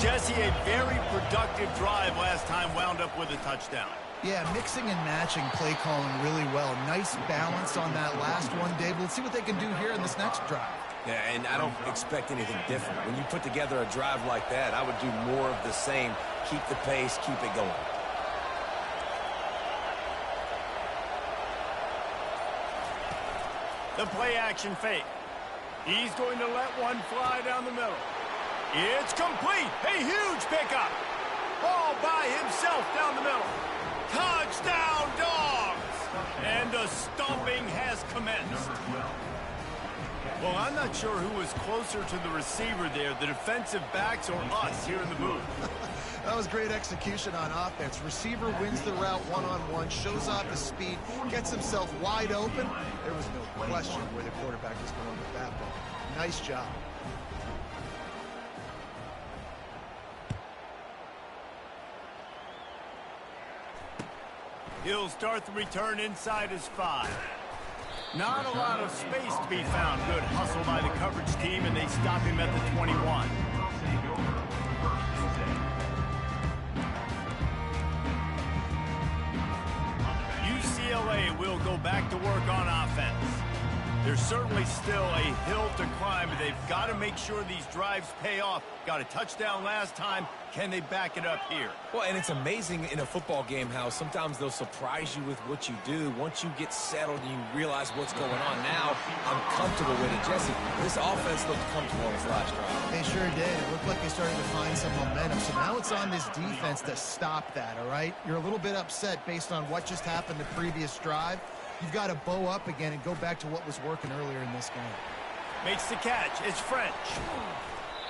Speaker 3: Jesse, a very productive drive last time wound up with a touchdown.
Speaker 5: Yeah, mixing and matching play calling really well. Nice balance on that last one, Dave. Let's see what they can do here in this next drive.
Speaker 4: Yeah, and I don't expect anything different. When you put together a drive like that, I would do more of the same. Keep the pace, keep it going.
Speaker 3: The play action fake. He's going to let one fly down the middle. It's complete. A huge pickup. All by himself down the middle. Touchdown, Dogs! And the stomping has commenced. Well, I'm not sure who was closer to the receiver there, the defensive backs or us here in the booth.
Speaker 5: That was great execution on offense. Receiver wins the route one-on-one, shows off his speed, gets himself wide open. There was no question where the quarterback was going with that ball. Nice job.
Speaker 3: He'll start the return inside his 5. Not a lot of space to be found. Good hustle by the coverage team, and they stop him at the 21. UCLA will go back to work on offense. There's certainly still a hill to climb, but they've got to make sure these drives pay off. Got a touchdown last time. Can they back it up here?
Speaker 4: Well, and it's amazing in a football game how sometimes they'll surprise you with what you do. Once you get settled and you realize what's going on, now I'm comfortable with it. Jesse, this offense looked comfortable in its last drive.
Speaker 5: They sure did. It looked like they started to find some momentum. So now it's on this defense to stop that, all right? You're a little bit upset based on what just happened the previous drive. You've got to bow up again and go back to what was working earlier in this game.
Speaker 3: Makes the catch. It's French.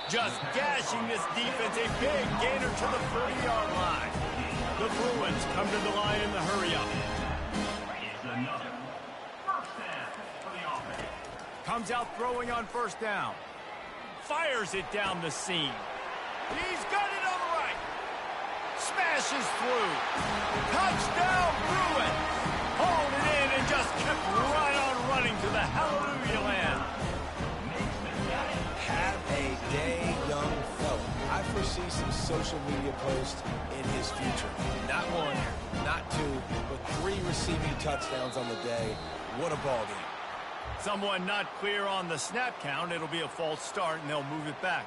Speaker 3: Just gashing this defense. A big gainer to the 40-yard line. The Bruins come to the line in the hurry-up. Comes out throwing on first down. Fires it down the seam. He's got it on the right. Smashes through. Touchdown, Bruins. Hauled it in and just kept right on running to the hallelujah land.
Speaker 4: Have a day, young fella. I foresee some social media posts in his future. Not one, not two, but 3 receiving touchdowns on the day. What a ball game.
Speaker 3: Someone not clear on the snap count. It'll be a false start, and they'll move it back.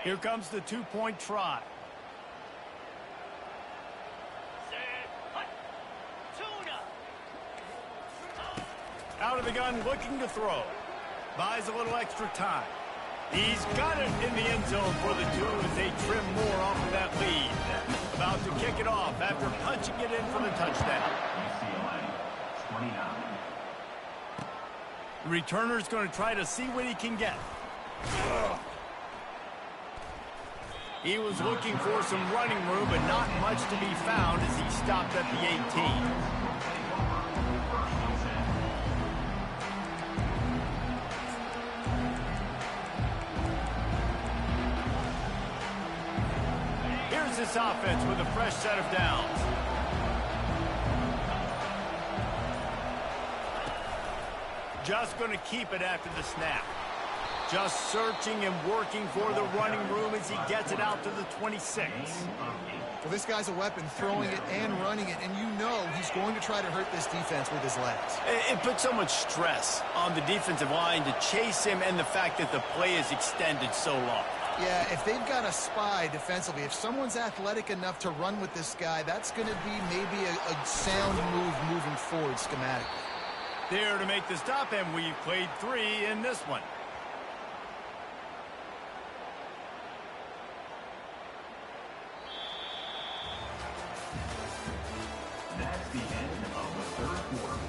Speaker 3: Here comes the 2-point try. Out of the gun, looking to throw. Buys a little extra time. He's got it in the end zone for the 2 as they trim more off of that lead. About to kick it off after punching it in for the touchdown. The returner's going to try to see what he can get. He was looking for some running room, but not much to be found as he stopped at the 18. Here's this offense with a fresh set of downs. Just going to keep it after the snap. Just searching and working for the running room as he gets it out to the 26.
Speaker 5: Well, this guy's a weapon, throwing it and running it, and you know he's going to try to hurt this defense with his legs.
Speaker 3: It puts so much stress on the defensive line to chase him and the fact that the play is extended so long.
Speaker 5: Yeah, if they've got a spy defensively, if someone's athletic enough to run with this guy, that's going to be maybe a sound move moving forward schematically.
Speaker 3: There to make the stop, and we've played 3 in this one.
Speaker 6: That's the end of the third quarter.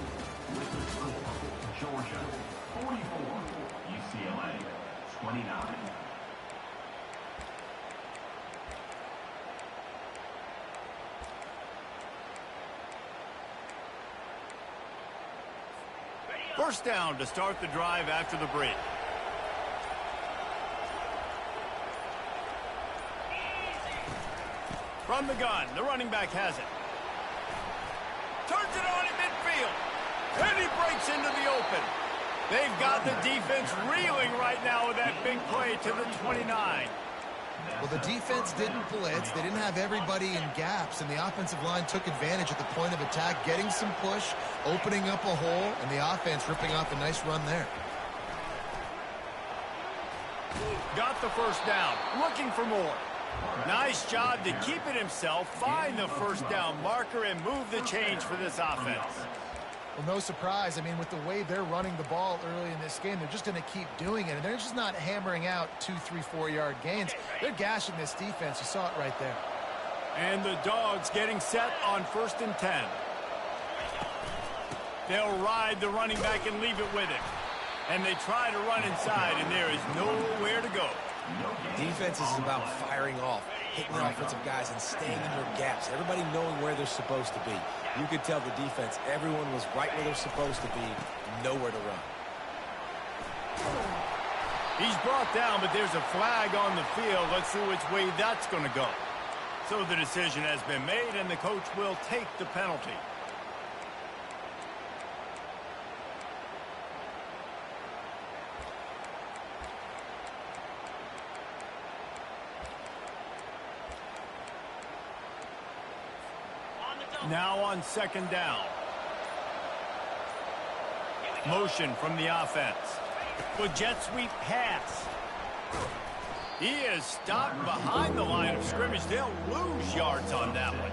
Speaker 6: With the score, Georgia 44, UCLA 29.
Speaker 3: First down to start the drive after the break. From the gun, the running back has it. Turns it on in midfield. And he breaks into the open. They've got the defense reeling right now with that big play to the 29.
Speaker 5: Well, the defense didn't blitz. They didn't have everybody in gaps, and the offensive line took advantage at the point of attack, getting some push, opening up a hole, and the offense ripping off a nice run there.
Speaker 3: Got the first down, looking for more. Nice job to keep it himself, find the first down marker, and move the change for this offense.
Speaker 5: Well, no surprise. I mean, with the way they're running the ball early in this game, they're just going to keep doing it. And they're just not hammering out 2, 3, 4-yard gains. They're gashing this defense. You saw it right there.
Speaker 3: And the Dogs getting set on 1st and 10. They'll ride the running back and leave it with him. And they try to run inside, and there is nowhere to go.
Speaker 4: Defense is about firing off, hitting the offensive guys, and staying in their gaps. Everybody knowing where they're supposed to be. You could tell the defense, everyone was right where they're supposed to be, nowhere to run.
Speaker 3: He's brought down, but there's a flag on the field. Let's see which way that's going to go. So the decision has been made, and the coach will take the penalty. Now on 2nd down. Motion from the offense. The jet sweep pass. He is stopped behind the line of scrimmage. They'll lose yards on that one.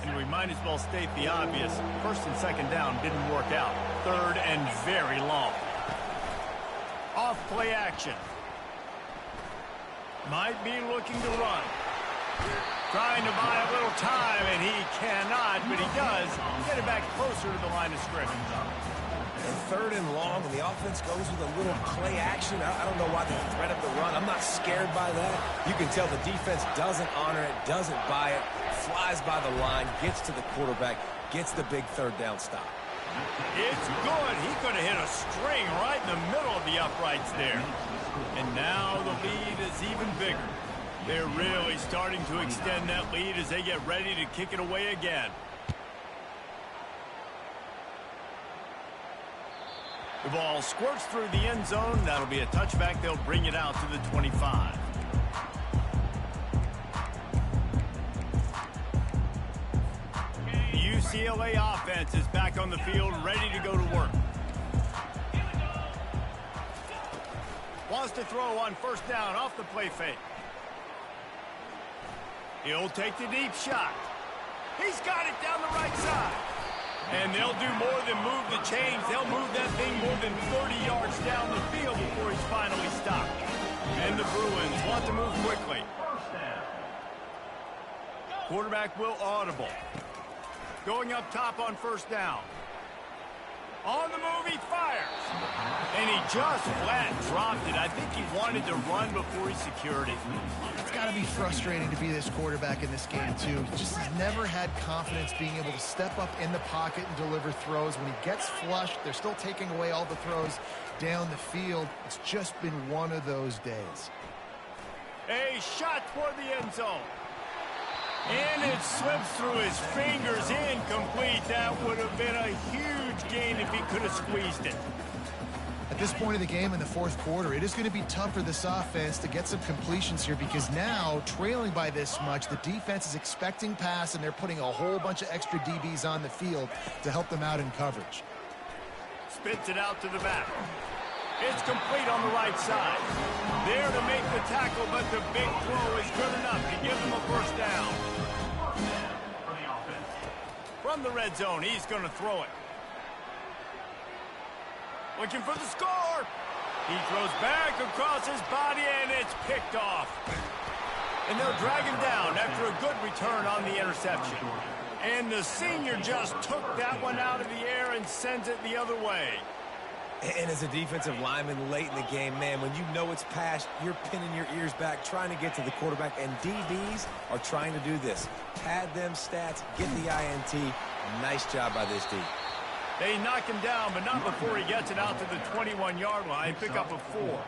Speaker 3: And we might as well state the obvious. 1st and 2nd down didn't work out. 3rd and very long. Off play action. Might be looking to run. Trying to buy a little time, and he cannot, but he does get it back closer to the line of scrimmage.
Speaker 4: And 3rd and long, when the offense goes with a little play action, I don't know why they threat up the run. I'm not scared by that. You can tell the defense doesn't honor it, doesn't buy it, flies by the line, gets to the quarterback, gets the big 3rd down stop.
Speaker 3: It's good. He could have hit a string right in the middle of the uprights there. And now the lead is even bigger. They're really starting to extend that lead as they get ready to kick it away again. The ball squirts through the end zone. That'll be a touchback. They'll bring it out to the 25. The UCLA offense is back on the field, ready to go to work. Wants to throw on 1st down off the play fake. He'll take the deep shot. He's got it down the right side. And they'll do more than move the chains. They'll move that thing more than 30 yards down the field before he's finally stopped. And the Bruins want to move quickly. Quarterback will audible. Going up top on first down. On the move, he fires. And he just flat dropped it. I think he wanted to run before he secured it.
Speaker 5: It's got to be frustrating to be this quarterback in this game, too. He just has never had confidence being able to step up in the pocket and deliver throws. When he gets flushed, they're still taking away all the throws down the field. It's just been one of those days.
Speaker 3: A shot toward the end zone. And it slips through his fingers, incomplete. That would have been a huge gain if he could have squeezed it.
Speaker 5: At this point of the game in the fourth quarter, it is going to be tough for this offense to get some completions here because now, trailing by this much, the defense is expecting pass, and they're putting a whole bunch of extra DBs on the field to help them out in coverage.
Speaker 3: Spits it out to the back. It's complete on the right side. There to make the tackle, but the big throw is good enough to give them a first down. From the red zone, he's going to throw it. Looking for the score. He throws back across his body, and it's picked off. And they'll drag him down after a good return on the interception. And the senior just took that one out of the air and sends it the other way.
Speaker 4: And as a defensive lineman late in the game, man, when you know it's passed, you're pinning your ears back, trying to get to the quarterback, and DBs are trying to do this. Pad them stats, get the INT. Nice job by this D.
Speaker 3: They knock him down, but not before he gets it out to the 21-yard line. Pick up a 4.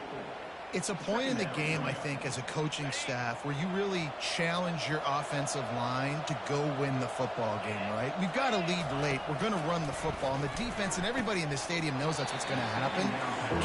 Speaker 5: It's a point in the game, I think, as a coaching staff where you really challenge your offensive line to go win the football game, right? We've got to lead late. We're going to run the football. And the defense and everybody in the stadium knows that's what's going to happen.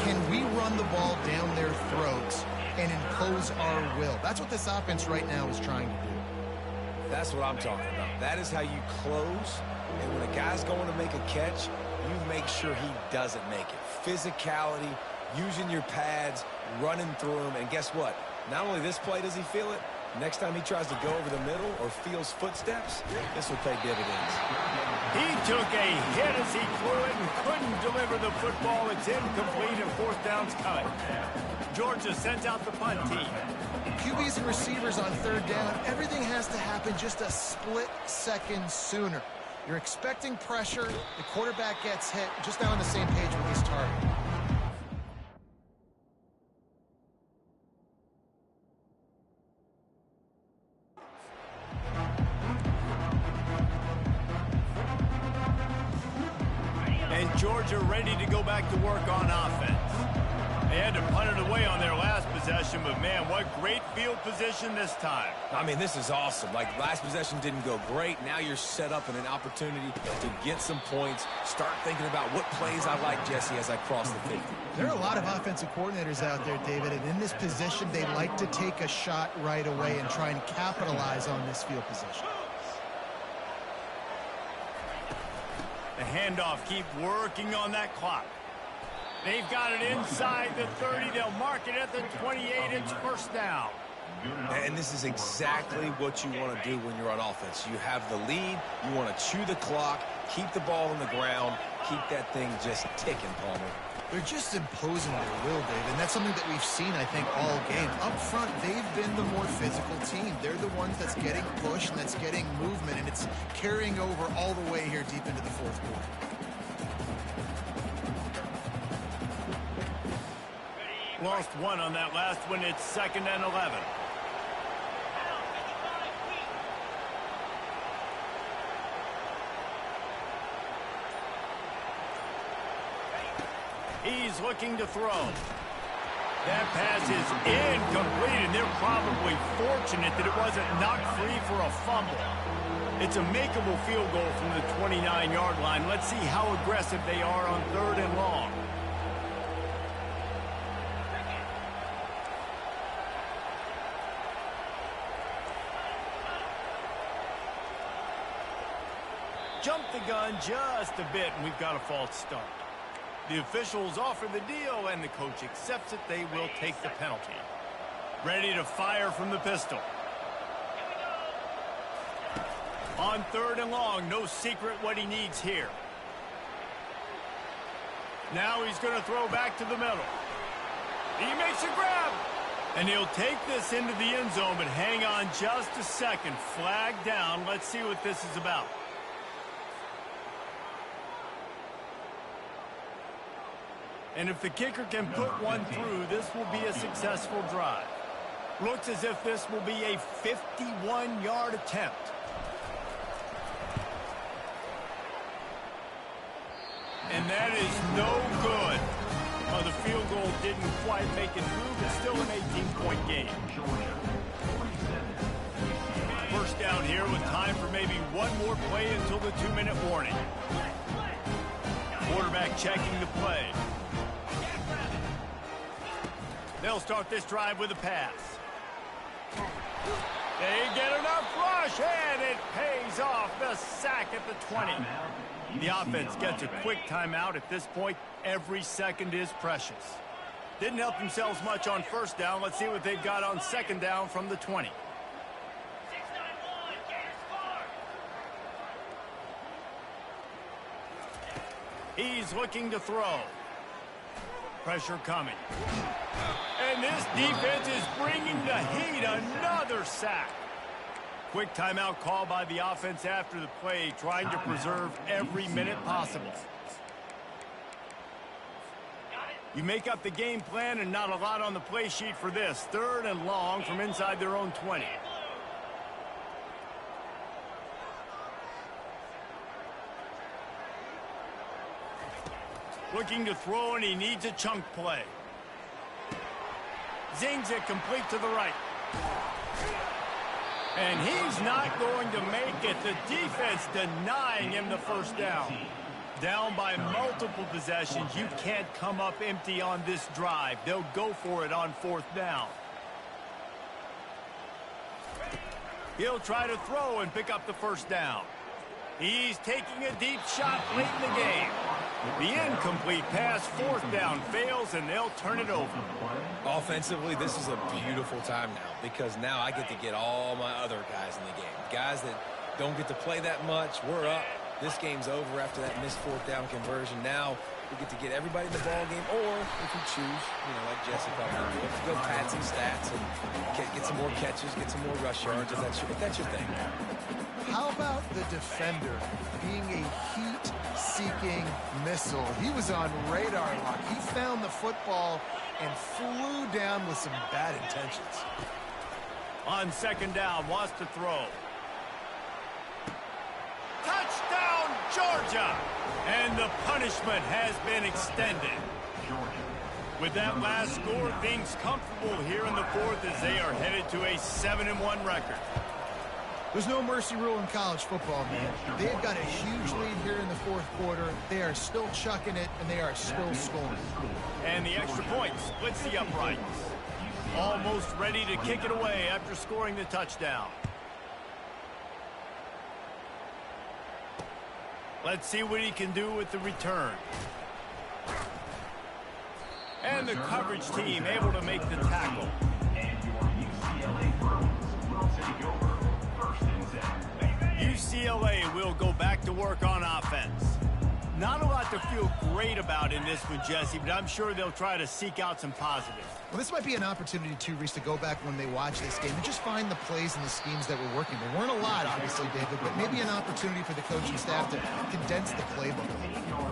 Speaker 5: Can we run the ball down their throats and impose our will? That's what this offense right now is trying to do.
Speaker 4: That's what I'm talking about. That is how you close. And when a guy's going to make a catch, you make sure he doesn't make it. Physicality, using your pads, running through him, and guess what? Not only this play does he feel it, next time he tries to go over the middle or feels footsteps, this will pay dividends.
Speaker 3: He took a hit as he threw it and couldn't deliver the football. It's incomplete and fourth down's coming. Georgia sends out the punt team.
Speaker 5: QBs and receivers on third down, everything has to happen just a split second sooner. You're expecting pressure, the quarterback gets hit, just not on the same page with his target.
Speaker 3: And Georgia ready to go back to work on offense. They had to punt it away on their last possession, but man, what great field position this time.
Speaker 4: I mean, this is awesome. Like, last possession didn't go great. Now you're set up in an opportunity to get some points. Start thinking about what plays I like, Jesse, as I cross the field.
Speaker 5: There are a lot of offensive coordinators out there, David, and in this position, they like to take a shot right away and try and capitalize on this field position.
Speaker 3: The handoff, keep working on that clock. They've got it inside the 30. They'll mark it at the 28. It's first down.
Speaker 4: And this is exactly what you want to do when you're on offense. You have the lead. You want to chew the clock, keep the ball on the ground, keep that thing just ticking, Palmer.
Speaker 5: They're just imposing their will, David, and that's something that we've seen, I think, all game. Up front, they've been the more physical team. They're the ones that's getting pushed and that's getting movement, and it's carrying over all the way here deep into the fourth quarter.
Speaker 3: Lost one on that last one. It's 2nd and 11. He's looking to throw. That pass is incomplete, and they're probably fortunate that it wasn't knocked free for a fumble. It's a makeable field goal from the 29-yard line. Let's see how aggressive they are on 3rd and long. Jump the gun just a bit, and we've got a false start. The officials offer the deal, and the coach accepts it. They will take the penalty. Ready to fire from the pistol. On 3rd and long, no secret what he needs here. Now he's going to throw back to the middle. He makes a grab. And he'll take this into the end zone, but hang on just a second. Flag down. Let's see what this is about. And if the kicker can put one through, this will be a successful drive. Looks as if this will be a 51-yard attempt. And that is no good. Well, the field goal didn't quite make it through, but still an 18-point game. First down here with time for maybe one more play until the 2-minute warning. Quarterback checking the play. They'll start this drive with a pass. They get enough rush, and it pays off. The sack at the 20. The offense gets a quick timeout at this point. Every second is precious. Didn't help themselves much on first down. Let's see what they've got on second down from the 20. He's looking to throw. Pressure coming. And this defense is bringing the heat. Another sack. Quick timeout call by the offense after the play, trying to preserve every minute possible. You make up the game plan and not a lot on the play sheet for this. 3rd and long from inside their own 20. Looking to throw, and he needs a chunk play. Zings it complete to the right. And he's not going to make it. The defense denying him the first down. Down by multiple possessions. You can't come up empty on this drive. They'll go for it on 4th down. He'll try to throw and pick up the first down. He's taking a deep shot late in the game. The incomplete pass, 4th down, fails, and they'll turn it over.
Speaker 4: Offensively, this is a beautiful time now because now I get to get all my other guys in the game. Guys that don't get to play that much. We're up. This game's over after that missed 4th down conversion. Now we get to get everybody in the ball game, or if you choose, like Jesse probably did, to go pads and stats and get some more catches, get some more rush yards if that's your thing.
Speaker 5: How about the defender being a heat-seeking missile? He was on radar lock. He found the football and flew down with some bad intentions.
Speaker 3: On second down, wants to throw. Touchdown, Georgia! And the punishment has been extended. With that last score, things comfortable here in the 4th as they are headed to a 7-1 record.
Speaker 5: There's no mercy rule in college football, man. They've got a huge lead here in the 4th quarter. They are still chucking it, and they are still scoring.
Speaker 3: And the extra point splits the uprights. Almost ready to kick it away after scoring the touchdown. Let's see what he can do with the return. And the coverage team able to make the tackle.
Speaker 6: And your UCLA Bruins will take over.
Speaker 3: UCLA will go back to work on offense. Not a lot to feel great about in this one, Jesse, but I'm sure they'll try to seek out some positives.
Speaker 5: Well, this might be an opportunity, too, Reese, to go back when they watch this game and just find the plays and the schemes that were working. There weren't a lot, obviously, David, but maybe an opportunity for the coaching staff to condense the playbook.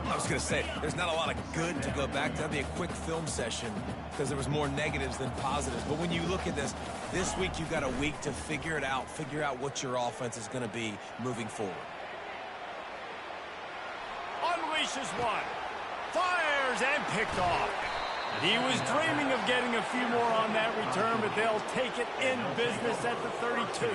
Speaker 4: I was going to say, there's not a lot of good to go back to. That'd be a quick film session because there was more negatives than positives. But when you look at this week you've got a week to figure it out, figure out what your offense is going to be moving forward.
Speaker 3: Unleashes one. Fires and picked off. He was dreaming of getting a few more on that return, but they'll take it in business at the 32.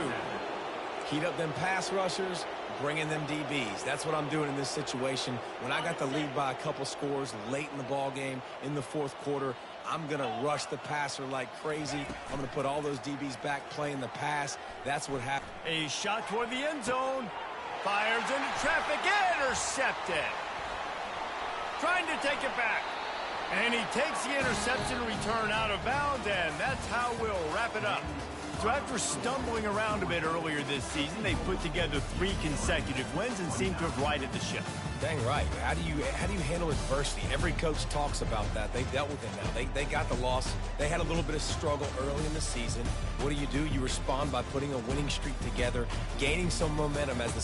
Speaker 4: Heat up them pass rushers, bring in them DBs. That's what I'm doing in this situation. When I got the lead by a couple scores late in the ball game in the 4th quarter, I'm going to rush the passer like crazy. I'm going to put all those DBs back playing the pass. That's what happened.
Speaker 3: A shot toward the end zone. Fires into traffic. Intercepted. Trying to take it back. And he takes the interception return out of bounds, and that's how we'll wrap it up. So after stumbling around a bit earlier this season, they put together 3 consecutive wins and seem to have righted the ship.
Speaker 4: Dang right. How do you handle adversity? Every coach talks about that. They've dealt with it now. They got the loss. They had a little bit of struggle early in the season. What do? You respond by putting a winning streak together, gaining some momentum as the